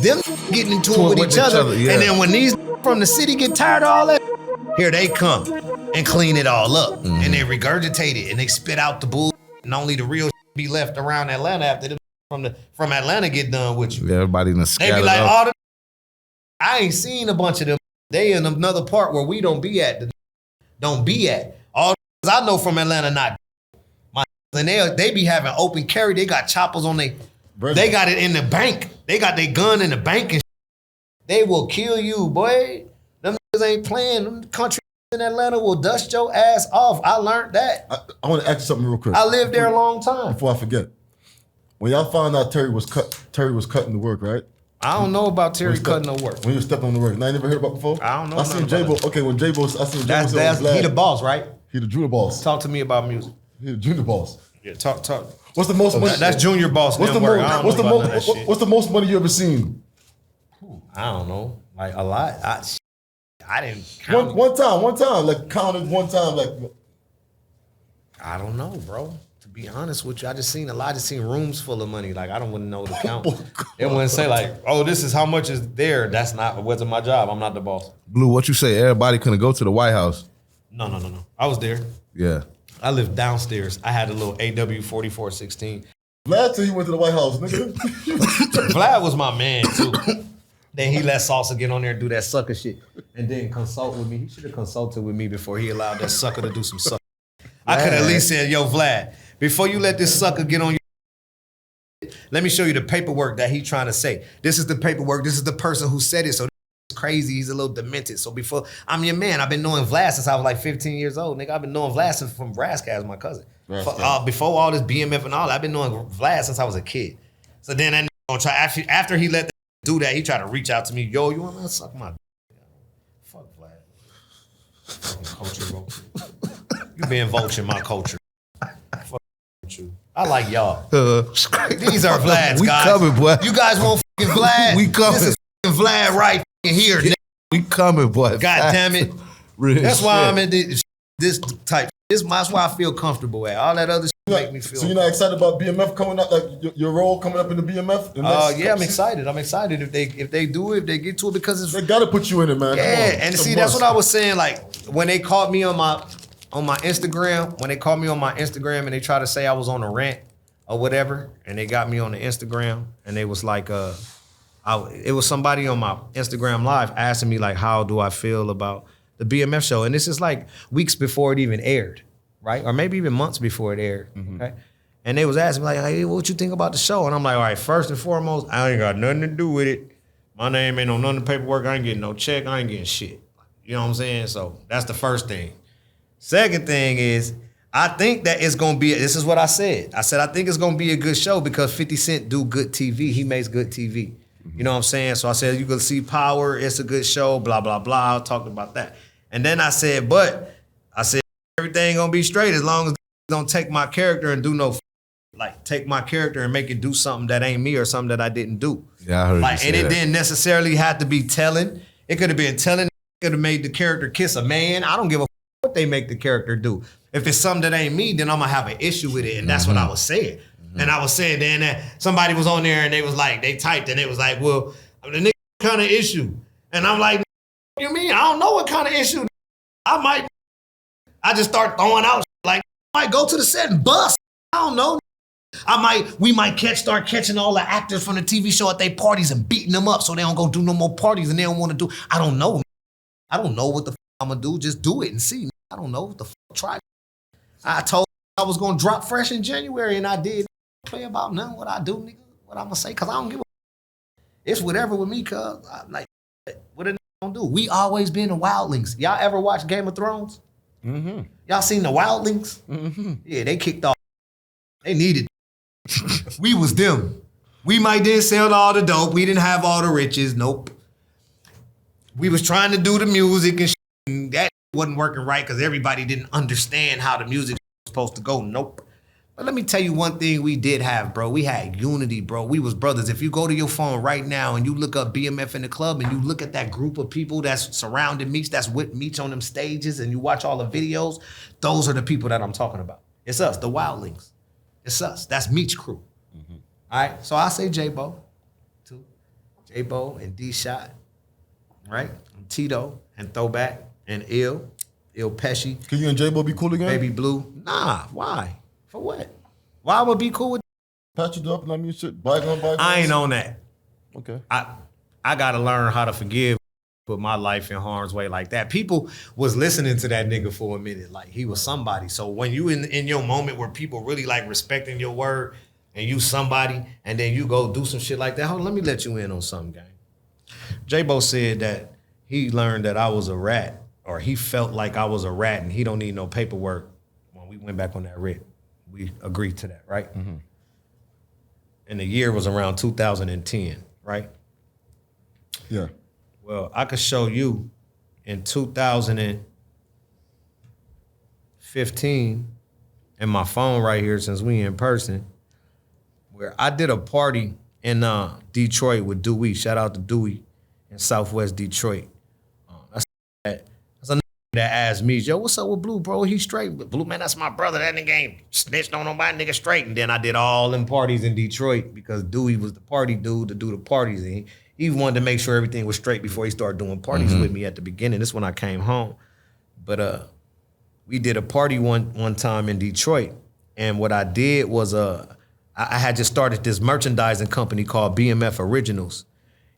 them getting into it with each other. Yeah. And then when these from the city get tired of all that, here they come and clean it all up. And they regurgitate it and they spit out the bull. And only the real be left around Atlanta after them from Atlanta get done with you. Yeah, everybody in the They be like, all the I ain't seen a bunch of them. They in another part where we don't be at. All I know from Atlanta, not my and they be having open carry. They got choppers on they got it in the bank. They got their gun in the bank and they will kill you, boy. Them niggas ain't playing. Them country in Atlanta will dust your ass off. I learned that. I want to ask you something real quick. I lived there a long time. Before I forget, when y'all found out Terry was cutting the work, right? I don't know about Terry cutting the work. When you were stepping on the work. Now, I never heard about before? I don't know. I seen J-Bo. Okay, when J-Bo, I seen J-Bo. He the boss, right? He the junior boss. Talk to me about music. He the junior boss. Yeah, talk. What's the most money? That's junior boss. What's the most money you ever seen? I don't know. Like a lot. I didn't count. One time. Like counted one time. Like I don't know, bro. To be honest with you, I just seen rooms full of money. Like I don't want to know the count. It wouldn't say like, oh, this is how much is there. That's not. It wasn't my job. I'm not the boss. Blue, what you say? Everybody couldn't go to the White House. No. I was there. Yeah. I lived downstairs. I had a little AW 4416. Vlad till he went to the White House, nigga. Vlad was my man too. Then he let Salsa get on there and do that sucker shit, and then consult with me. He should have consulted with me before he allowed that sucker to do some sucker. I could at least said, yo, Vlad, before you let this sucker get on your, let me show you the paperwork that he trying to say. This is the paperwork. This is the person who said it. So it's crazy. He's a little demented. So before, I'm your man. I've been knowing Vlad since I was like 15 years old. Nigga, I've been knowing Vlad since from Brascast, my cousin. Before all this BMF and all that, I've been knowing Vlad since I was a kid. So then that nigga gonna try, after he let do that, he tried to reach out to me. Yo, you want to suck my fuck Vlad. Fucking culture, bro. You been vulturing my culture. Fuck you. I like y'all. These are Vlad's, we guys. Coming, boy. You guys want fucking Vlad? We coming. This is fucking Vlad right here. We coming, boy. God damn it. That's why I'm in this type. That's why I feel comfortable at. All that other shit make me feel. So you're not excited about BMF coming up, like your role coming up in the BMF? Yeah, I'm excited. I'm excited if they do it, if they get to it, because they gotta put you in it, man. Yeah, and see, that's what I was saying. Like when they called me on my Instagram, and they tried to say I was on a rant or whatever, and they got me on the Instagram, and they was like, it was somebody on my Instagram live asking me like, how do I feel about the BMF show? And this is like weeks before it even aired, right? Or maybe even months before it aired, okay? And they was asking me like, hey, what you think about the show? And I'm like, all right, first and foremost, I ain't got nothing to do with it. My name ain't on none of the paperwork. I ain't getting no check. I ain't getting shit. You know what I'm saying? So that's the first thing. Second thing is, I think that it's gonna be, this is what I said. I said, I think it's gonna be a good show because 50 Cent do good TV. He makes good TV. You know what I'm saying? So I said, you can see Power, it's a good show, blah, blah, blah. I talked about that. And then I said, everything gonna be straight as long as they don't take my character and do no, like take my character and make it do something that ain't me or something that I didn't do. Yeah, I heard like, you say and it that. didn't necessarily have to be telling. It could have been telling, could have made the character kiss a man. I don't give a what they make the character do. If it's something that ain't me, then I'm gonna have an issue with it. And that's what I was saying. And I was saying then that somebody was on there and they was like, they typed and it was like, well, the nigga kind of issue. And I'm like, what you mean? I don't know what kind of issue. I just start throwing out like, I might go to the set and bust. I don't know. We might start catching all the actors from the TV show at their parties and beating them up so they don't go do no more parties and they don't want to do. I don't know. I don't know what the I'm gonna do. Just do it and see. I don't know what the try. I told I was gonna drop fresh in January and I did. Play about none what I do, nigga. What I'm gonna say, cause I don't give a. It's whatever with me, cuz. Like, what a nigga gonna do? We always been the wildlings. Y'all ever watch Game of Thrones? Y'all seen the wildlings? Yeah, they kicked off. They needed. We was them. We might didn't sell all the dope. We didn't have all the riches. Nope. We was trying to do the music and that wasn't working right because everybody didn't understand how the music was supposed to go. Nope. But let me tell you one thing we did have, bro. We had unity, bro. We was brothers. If you go to your phone right now and you look up BMF in the club and you look at that group of people that's surrounding Meech, that's with Meech on them stages, and you watch all the videos, those are the people that I'm talking about. It's us, the Wildlings. It's us. That's Meech crew. All right? So I say J-Bo, too. J-Bo and D-Shot, right? And Tito and Throwback and Il Pesci. Can you and J-Bo be cool again? Baby Blue. Nah, why? For what? Why would be cool with Patch it up and I mean shit. Bygone. I ain't on that. Okay. I gotta learn how to forgive, put my life in harm's way like that. People was listening to that nigga for a minute, like he was somebody. So when you in your moment where people really like respecting your word and you somebody, and then you go do some shit like that, hold on, let me let you in on something, gang. J-Bo said that he learned that I was a rat, or he felt like I was a rat and he don't need no paperwork when we went back on that writ. We agreed to that, right? Mm-hmm. And the year was around 2010, right? Yeah. Well, I could show you in 2015, and my phone right here since we in person, where I did a party in Detroit with Dewey. Shout out to Dewey in Southwest Detroit. That's a nigga that asked me, yo, what's up with Blue, bro? He straight. Blue, man, that's my brother. That nigga ain't snitched on nobody, nigga straight. And then I did all them parties in Detroit because Dewey was the party dude to do the parties. And he wanted to make sure everything was straight before he started doing parties with me at the beginning. This is when I came home. But we did a party one time in Detroit. And what I did was I had just started this merchandising company called BMF Originals.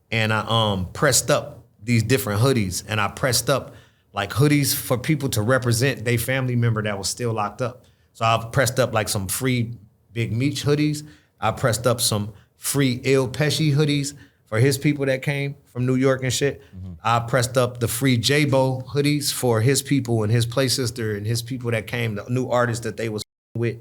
And I pressed up these different hoodies. And I pressed up like hoodies for people to represent their family member that was still locked up. So I pressed up like some free Big Meech hoodies. I pressed up some free Il Pesci hoodies for his people that came from New York and shit. Mm-hmm. I pressed up the free J-Bo hoodies for his people and his play sister and his people that came, the new artists that they was with,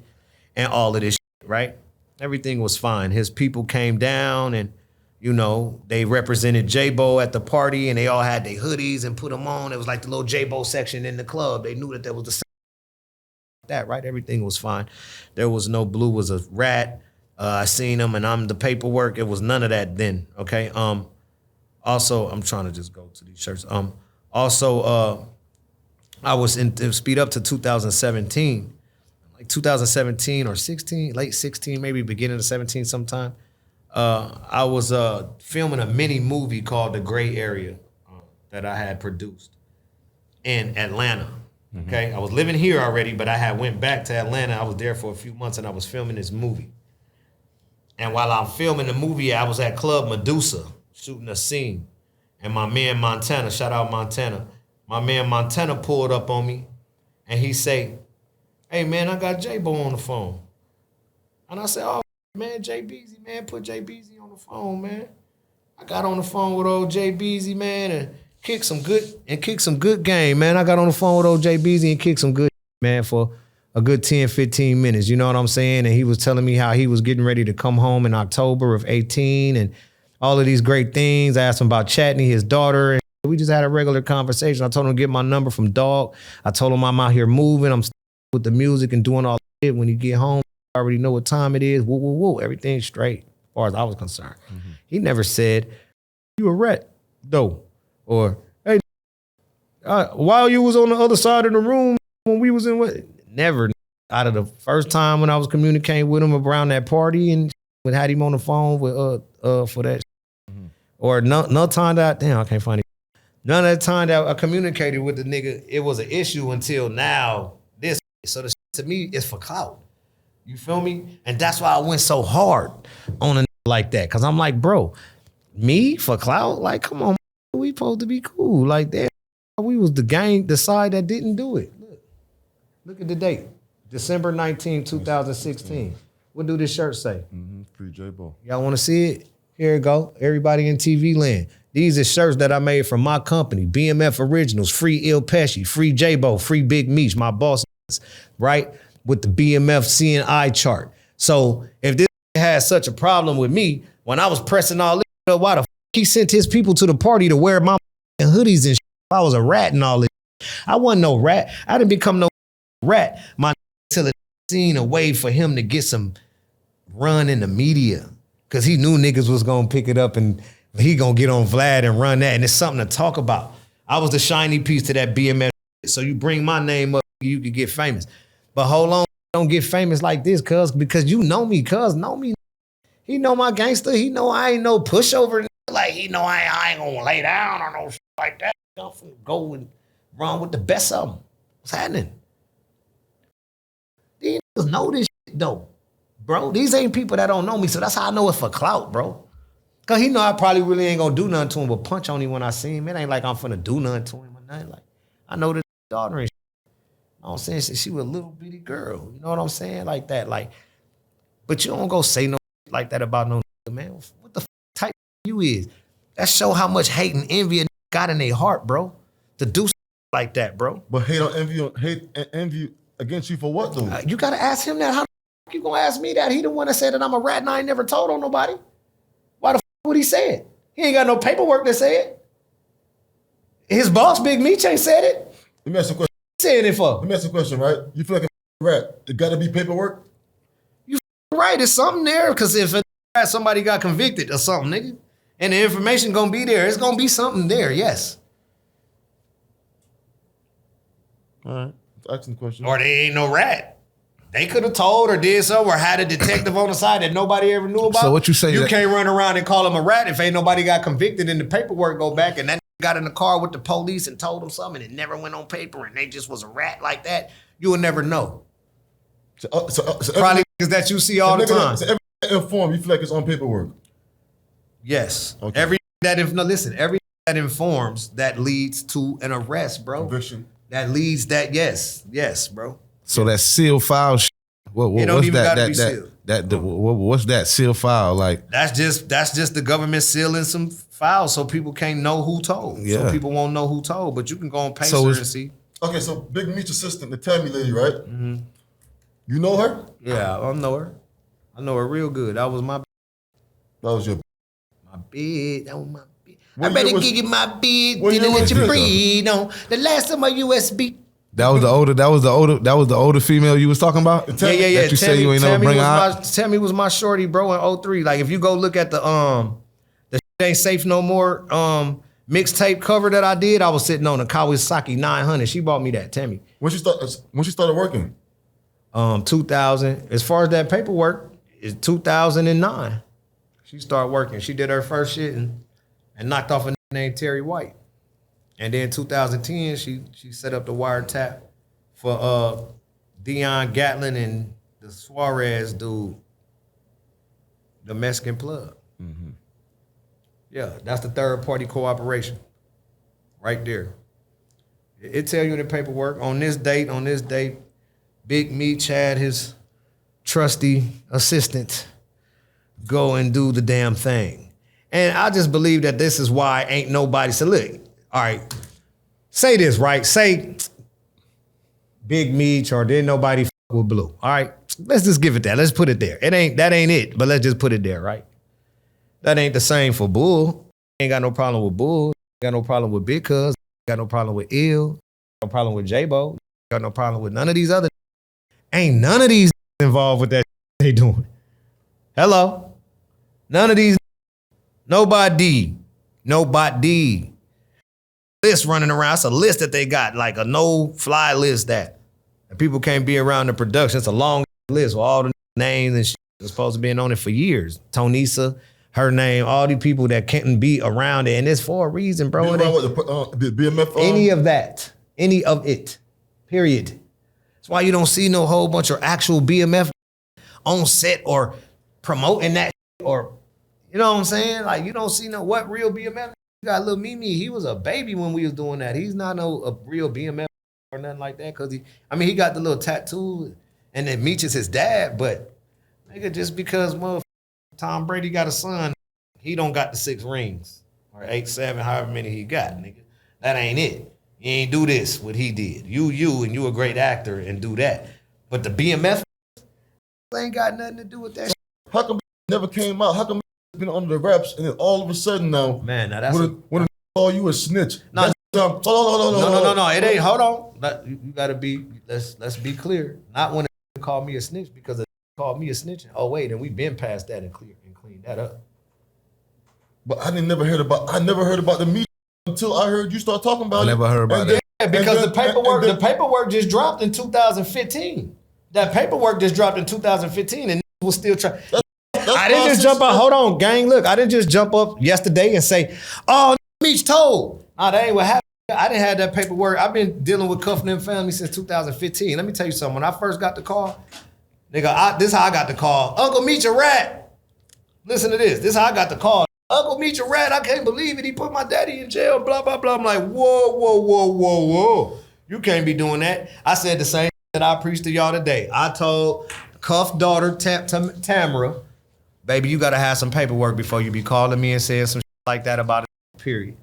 and all of this shit, right? Everything was fine. His people came down and, you know, they represented J-Bo at the party and they all had their hoodies and put them on. It was like the little J-Bo section in the club. They knew that there was the that, right? Everything was fine. There was no Blue was a rat. I seen him and I'm the paperwork. It was none of that then, okay? Also, I'm trying to just go to these shirts. Also, I was in speed up to 2017. Like 2017 or 16, late 16, maybe beginning of 17 sometime. I was filming a mini movie called The Gray Area that I had produced in Atlanta. Okay, I was living here already, but I had went back to Atlanta. I was there for a few months and I was filming this movie. And while I'm filming the movie, I was at Club Medusa shooting a scene. And my man Montana, shout out Montana, my man Montana pulled up on me and he say, hey man, I got J-Bo on the phone. And I said, oh man, J Beezy, man, put J Beezy on the phone, man. I got on the phone with old J Beezy, man, and kicked some good game, man. I got on the phone with old J Beezy and kicked some good, man, for a good 10, 15 minutes. You know what I'm saying? And he was telling me how he was getting ready to come home in October of 18 and all of these great things. I asked him about Chatney, his daughter, and we just had a regular conversation. I told him to get my number from Dog. I told him I'm out here moving. I'm with the music and doing all that shit. When you get home, I already know what time it is. Woo, woo, woo. Everything's straight as far as I was concerned. Mm-hmm. He never said, you a rat, though. Or, hey, while you was on the other side of the room when we was in what? Never. Out of the first time when I was communicating with him around that party and had him on the phone with for that. Mm-hmm. Or no time that, damn, I can't find it. None of that time that I communicated with the nigga, it was an issue until now. This. So the to me is for clout. You feel me? And that's why I went so hard on a nigga like that. Cause I'm like, bro, me for clout? Like, come on, we supposed to be cool. Like that. We was the gang, the side that didn't do it. Look at the date. December 19, 2016. What do this shirt say? Free J-Bo. Y'all want to see it? Here it go. Everybody in TV land. These are shirts that I made from my company. BMF Originals, free Il Pesci, free J-Bo, free Big Meech, my boss, right? With the BMF CNI chart. So if this had such a problem with me, when I was pressing all this, why the f he sent his people to the party to wear my hoodies and shit? I was a rat and all this. I wasn't no rat. I didn't become no rat. My till it seen a way for him to get some run in the media. Cause he knew niggas was gonna pick it up and he gonna get on Vlad and run that. And it's something to talk about. I was the shiny piece to that BMF. So you bring my name up, you could get famous. But hold on, don't get famous like this, cuz, because you know me, cuz know me. He know my gangster. He know I ain't no pushover. like he know I ain't gonna lay down or no shit like that. I'm finna go and run with the best of them. What's happening? These niggas know this shit though, bro. These ain't people that don't know me, so that's how I know it's for clout, bro. Cause he know I probably really ain't gonna do nothing to him but punch on him when I see him. It ain't like I'm finna do nothing to him or nothing. Like, I know this daughter and shit. You know what I'm saying? She was a little bitty girl. You know what I'm saying? Like that. Like, but you don't go say no shit like that about no nigga, man. What the type you is? That show how much hate and envy a nigga got in their heart, bro. To do like that, bro. But hate and envy against you for what, though? You gotta ask him that. How the fuck you gonna ask me that? He the one that said that I'm a rat and I ain't never told on nobody. Why the fuck would he say it? He ain't got no paperwork to say it. His boss, Big Meech, ain't said it. Let me ask you a question. Saying it for? Let me ask you a question, right? You feel like a rat, it gotta be paperwork? You right, it's something there, because if a rat, somebody got convicted or something, nigga, and the information gonna be there, it's gonna be something there, yes. All right, asking the question. Or they ain't no rat. They could have told or did so or had a detective on the side that nobody ever knew about. So what you say? You can't run around and call him a rat if ain't nobody got convicted and the paperwork go back and that got in the car with the police and told them something and it never went on paper and they just was a rat like that. You will never know. So Probably because that you see all the time. So every inform, you feel like it's on paperwork? Yes. Okay. Every that informs that leads to an arrest, bro. Conviction. That leads that, yes, bro. So that seal file shit. It don't What's even that? gotta be sealed. What's that seal file like? That's just the government sealing some files so people can't know who told. Yeah. So people won't know who told, but you can go on Pacer So and see. Okay, so Big Meech assistant, the Tammy lady, right? Mm-hmm. You know her? Yeah, I know her. I know her real good. That was my That was your. bed. That was my bed. What I better year was- give you my bed. what Didn't year let was you this, breathe on. The last of my USB. That was the older female you was talking about? Yeah. That you say you ain't never bring her out? Tammy was my shorty, bro, in 03. Like if you go look at the Shit Ain't Safe No More mixtape cover that I did, I was sitting on a Kawasaki 900. She bought me that, Tammy. When she started working? 2000. As far as that paperwork, it's 2009. She started working. She did her first shit and knocked off a nigga named Terry White. And then 2010, she set up the wiretap for Dion Gatlin and the Suarez dude, the Mexican plug. Mm-hmm. Yeah, that's the third party cooperation right there. It tell you in the paperwork, on this date, Big Meech had his trusty assistant go and do the damn thing. And I just believe that this is why ain't nobody, so look, all right, say this, right? Say Big Meech or didn't nobody with Blue. All right, let's just give it that. Let's put it there. That ain't it, but let's just put it there, right? That ain't the same for Bull. Ain't got no problem with Bull. Ain't got no problem with Big Cuz. Got no problem with Ill. No problem with J-Bo. Got no problem with none of these other. Ain't none of these involved with that they doing. Hello? None of these. Nobody. List running around. It's a list that they got, like a no-fly list that and people can't be around the production. It's a long list with all the names and shit that's supposed to be on it for years. Tonisa, her name, all these people that can't be around it. And it's for a reason, bro. The BMF? Any of it, period. That's why you don't see no whole bunch of actual BMF on set or promoting that or, you know what I'm saying? Like, you don't see no what real BMF. You got Lil Mimi, he was a baby when we was doing that. He's not a real BMF or nothing like that. Cause he got the little tattoo and then Meech is his dad, but nigga, just because Tom Brady got a son, he don't got the 6 rings or 8, 7, however many he got, nigga. That ain't it. You ain't do this, what he did. You, and you a great actor and do that. But the BMF ain't got nothing to do with that. How come it never came out? How come it's been under the reps and then all of a sudden now, Man, now that's when call you a snitch? No. Hold on. No. It ain't. Hold on. You gotta be. Let's be clear. Not when they call me a snitch because it called me a snitch. Oh wait, and we've been past that and cleaned that up. But I never heard about the meat until I heard you start talking about it. I never heard about it. Yeah, because the paperwork just dropped in 2015. That paperwork just dropped in 2015, and was still trying. I didn't just jump up. Hold on, gang. Look, I didn't just jump up yesterday and say, "Oh, Meech told." Nah, that ain't what happened. I didn't have that paperwork. I've been dealing with cuffing them family since 2015. Let me tell you something. When I first got the call, nigga, this is how I got the call. Uncle Meech a rat. Listen to this. This is how I got the call. Uncle Meech a rat. I can't believe it. He put my daddy in jail. Blah blah blah. I'm like, whoa. You can't be doing that. I said the same that I preached to y'all today. I told Cuff daughter Tamara, baby, you gotta have some paperwork before you be calling me and saying some shit like that about it, period.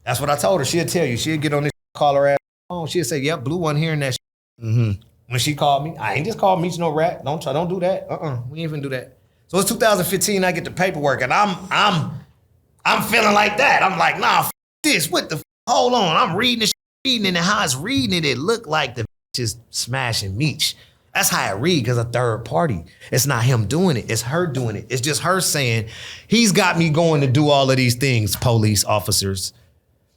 That's what I told her. She'll tell you. She'll get on this, call her ass phone. She'll say, yep, Blue wasn't hearing that shit. Mm-hmm. When she called me, I ain't just called Meech no rat. Don't do that. We ain't even do that. So it's 2015, I get the paperwork, and I'm feeling like that. I'm like, nah, f this. What the f? Hold on. I'm reading this shit, and how it's reading it looked like the is smashing Meech. That's how it read, because a third party. It's not him doing it. It's her doing it. It's just her saying, he's got me going to do all of these things, police officers.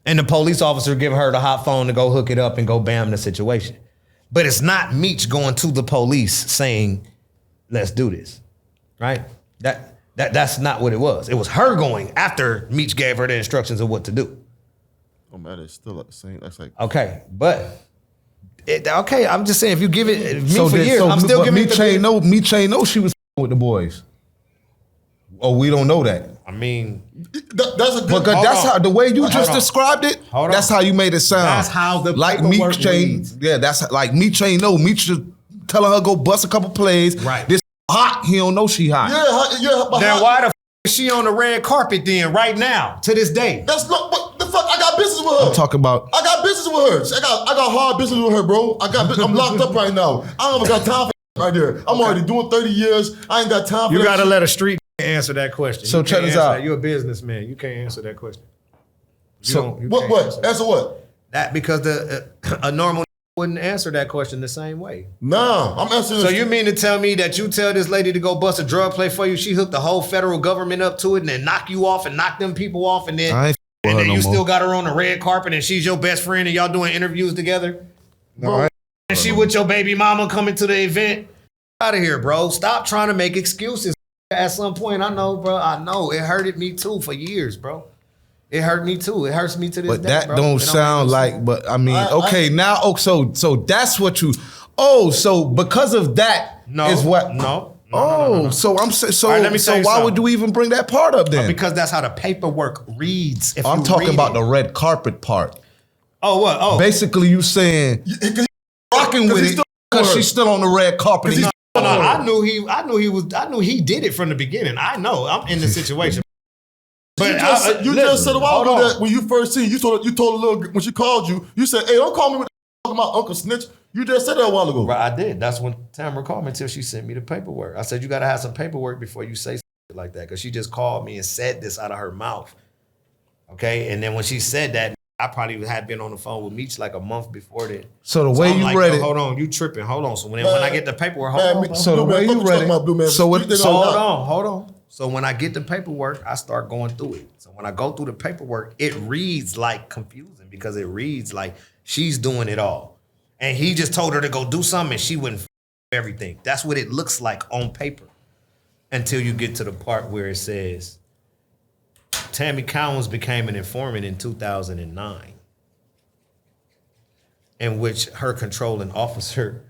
And the police officer give her the hot phone to go hook it up and go bam the situation. But it's not Meech going to the police saying, let's do this, right? That's not what it was. It was her going after Meech gave her the instructions of what to do. Oh man, it's still like the same. That's like okay, but okay. I'm just saying if you give it me for years, I'm still giving it. Meech ain't know she was with the boys. Oh, we don't know that. I mean, that's a good. Because that's how the way you just described it. That's how you made it sound. That's how the like Meech ain't. Yeah, that's like Meech ain't know. Meech just telling her go bust a couple plays. Right. This hot. He don't know she hot. Yeah. But then why the f is she on the red carpet then right now to this day? That's not. What the fuck? I got business with her. I'm talking about. I got business with her. I got hard business with her, bro. I'm locked up right now. I don't even got time for right there. I'm already doing 30 years. I ain't got time for you that. You gotta let a street answer that question. So check this out. You're a businessman. You can't answer that question. What? Answer what? That because a normal wouldn't answer that question the same way. Nah, I'm answering. So you mean to tell me that you tell this lady to go bust a drug play for you, she hooked the whole federal government up to it and then knock you off and knock them people off and then you still got her on the red carpet and she's your best friend and y'all doing interviews together? No, and she with your baby mama coming to the event? Out of here, bro. Stop trying to make excuses. At some point, I know, bro. I know it hurted me too for years, bro. It hurt me too. It hurts me to this day, but that bro. don't sound like. But I mean, okay, now. Oh, so that's what you. Oh, so because of that is what. No. So I'm saying. So right, let me say why would you even bring that part up then? Because that's how the paperwork reads. If I'm talking about the red carpet part. Oh, what? Oh, basically you saying rocking with it because she's still on the red carpet. No, I knew he did it from the beginning. I know. I'm in the situation. But you just said a while ago that when you first seen, you told a little when she called you, you said, "Hey, don't call me with talking about Uncle Snitch." You just said that a while ago. Right, I did. That's when Tamara called me until she sent me the paperwork. I said, "You got to have some paperwork before you say something like that," because she just called me and said this out of her mouth. Okay, and then when she said that, I probably had been on the phone with Meech like a month before that. So the way you read it, hold on, you tripping? Hold on. So when I get the paperwork, hold on. So the way you read it, hold on. So when I get the paperwork, I start going through it. So when I go through the paperwork, it reads like confusing because it reads like she's doing it all, and he just told her to go do something, and she wouldn't everything. That's what it looks like on paper, until you get to the part where it says Tammy Cowens became an informant in 2009, in which her controlling officer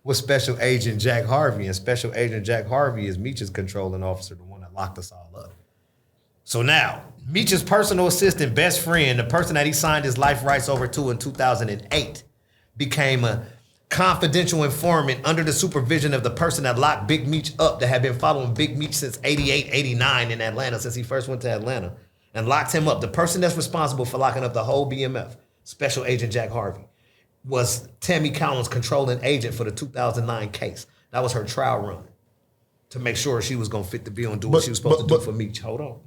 was Special Agent Jack Harvey, and Special Agent Jack Harvey is Meech's controlling officer, the one that locked us all up. So now, Meech's personal assistant, best friend, the person that he signed his life rights over to in 2008, became a confidential informant under the supervision of the person that locked Big Meech up, that had been following Big Meech since 88, 89 in Atlanta, since he first went to Atlanta, and locked him up. The person that's responsible for locking up the whole BMF, Special Agent Jack Harvey, was Tammy Cowens' controlling agent for the 2009 case. That was her trial run to make sure she was gonna fit the bill and do what she was supposed to do for Meech. Hold on.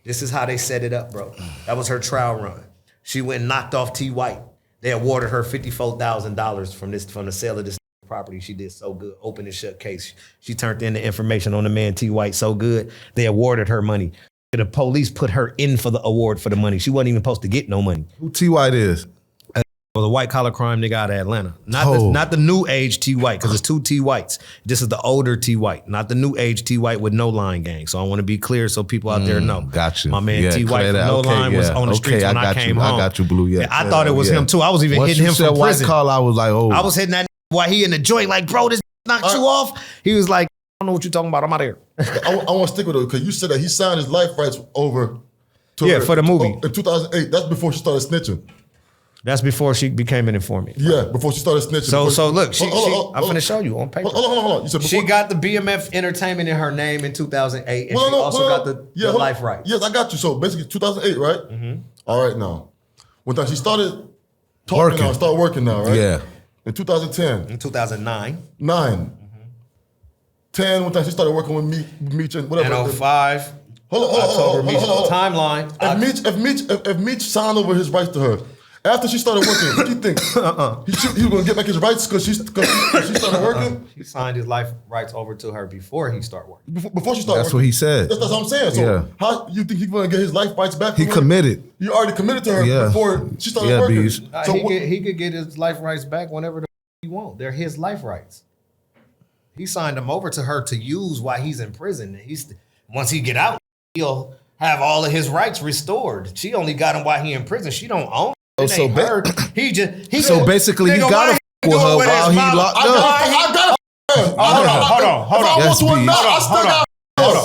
This is how they set it up, bro. That was her trial run. She went and knocked off T. White. They awarded her $54,000 from the sale of this property. She did so good. Open and shut case. She turned in the information on the man T. White so good, they awarded her money. The police put her in for the award for the money. She wasn't even supposed to get no money. Who T. White is? the white collar crime nigga out of Atlanta. Not the new age T White, because it's two T Whites. This is the older T White, not the new age T White with No Line gang. So I want to be clear so people out there know. Got you. My man T White from No Line was on the streets when I came home. I got you, Blue. Yeah, I thought it was him too. I was even hitting him from prison. White collar, I was like, oh. I was hitting that while he in the joint like, bro, this knocked you off. He was like, I don't know what you're talking about. I'm out of here. I want to stick with it because you said that he signed his life rights over to her for the movie. In 2008. That's before she started snitching. That's before she became an informant. Yeah, before she started snitching. So look, I'm finna show you on paper. Hold on. You said she got the BMF Entertainment in her name in 2008, and she also got the life rights. Yes, I got you. So basically 2008, right? Mm-hmm. All right, now. When she started working now, right? Yeah. In 2010. In 2009. 9. 10, when she started working with Meech and whatever. And 05. Hold on. Timeline. If Meech signed over his rights to her, after she started working, what do you think? He was going to get back his rights because she started working? He signed his life rights over to her before he started working. Before she started working? That's what he said. That's what I'm saying. So how you think he's going to get his life rights back? He committed. He already committed to her before she started working. So he could get his life rights back whenever he wants. They're his life rights. He signed them over to her to use while he's in prison. Once he get out, he'll have all of his rights restored. She only got him while he in prison. She don't own it. So basically, he got to with her while he locked up. I got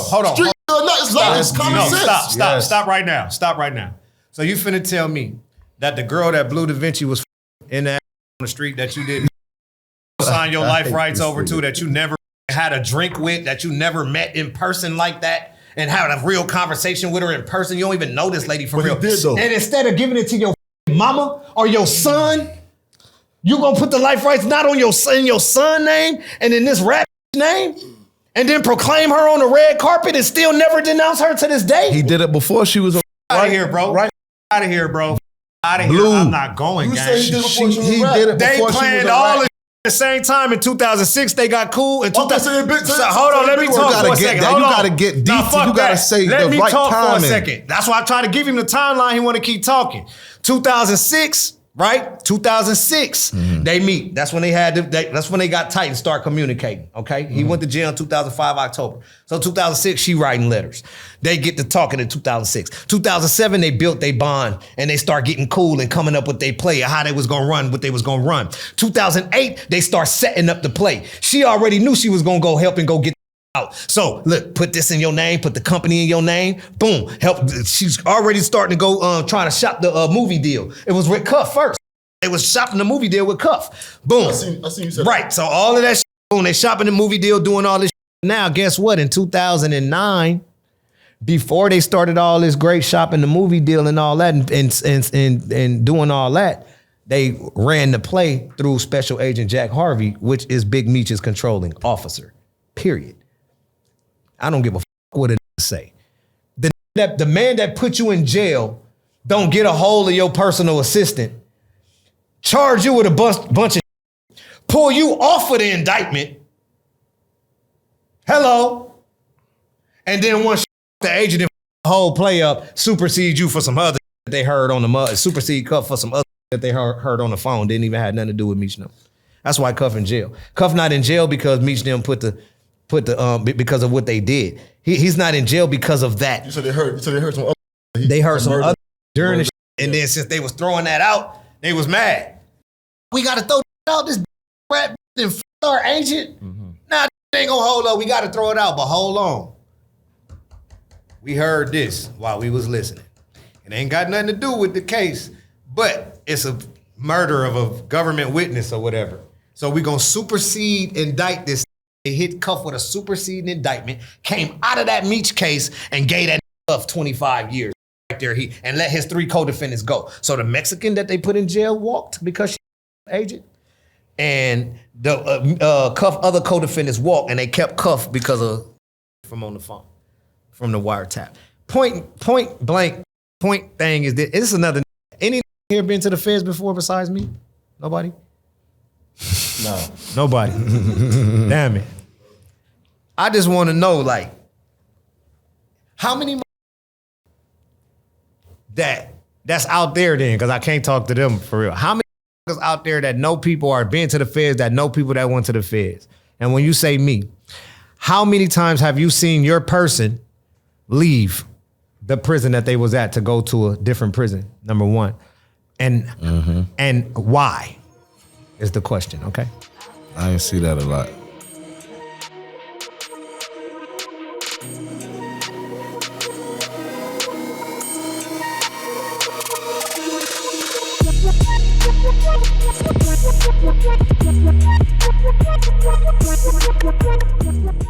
Hold on. Stop right now. So you finna tell me that the girl that Blue Davinci was in that on the street that you didn't sign your life rights over to, that you never had a drink with, that you never met in person like that, and had a real conversation with her in person. You don't even know this lady for real. He did, though. And instead of giving it to your mama or your son, you gonna put the life rights not on your son name and in this rap name, and then proclaim her on the red carpet and still never denounce her to this day? He did it before she was out of here, bro. Right out of here, bro. Out of here. I'm not going, gang. He did it before they planned all the the same time in 2006 they got cool. In hold on, let me talk for a second. You gotta get deep. You gotta say let the me right talk timing. For a second. That's why I try to give him the timeline. He want to keep talking. 2006. Right? 2006, they meet. That's when they that's when they got tight and start communicating. Okay? He went to jail in 2005, October. So 2006, she writing letters. They get to talking in 2006. 2007, they built their bond and they start getting cool and coming up with their play of how they was gonna run, what they was gonna run. 2008, they start setting up the play. She already knew she was gonna go help and go get out. So look, put this in your name, put the company in your name, boom, help. She's already starting to go trying to shop the movie deal. It was with Cuff first. They was shopping the movie deal with Cuff. Boom. I seen you said right. So all of that shit, boom, they shopping the movie deal, doing all this shit. Now, guess what? In 2009, before they started all this great shopping the movie deal and all that and doing all that, they ran the play through Special Agent Jack Harvey, which is Big Meech's controlling officer. Period. I don't give a fuck what it say. The man that put you in jail don't get a hold of your personal assistant, charge you with a bunch of pull you off of the indictment. Hello. And then once the agent and the whole play up, supersede you for some other that they heard on the mud, supersede Cuff for some other that they heard on the phone. Didn't even have nothing to do with Meech. That's why Cuff in jail. Cuff not in jail because Meech them put the because of what they did. He's not in jail because of that. You said they heard some other. They heard some other during the shit, and then since they was throwing that out, they was mad. We gotta throw out this rap and our agent. Nah, they ain't gonna hold up. We gotta throw it out, but hold on. We heard this while we was listening. It ain't got nothing to do with the case, but it's a murder of a government witness or whatever. So we gonna supersede, indict this. They hit Cuff with a superseding indictment, came out of that Meech case and gave that Cuff 25 years right there. And let his 3 co-defendants go. So the Mexican that they put in jail walked because she was an agent, and the Cuff other co-defendants walked, and they kept Cuff because of from on the phone, from the wiretap. Point blank thing is this. It's another. Any here been to the feds before besides me? Nobody. No. Nobody. Damn it. I just want to know, like, how many that's out there then, because I can't talk to them for real. How many out there that know people or been to the feds that know people that went to the feds. And when you say me, how many times have you seen your person leave the prison that they was at to go to a different prison? Number one. And why is the question, okay? I didn't see that a lot.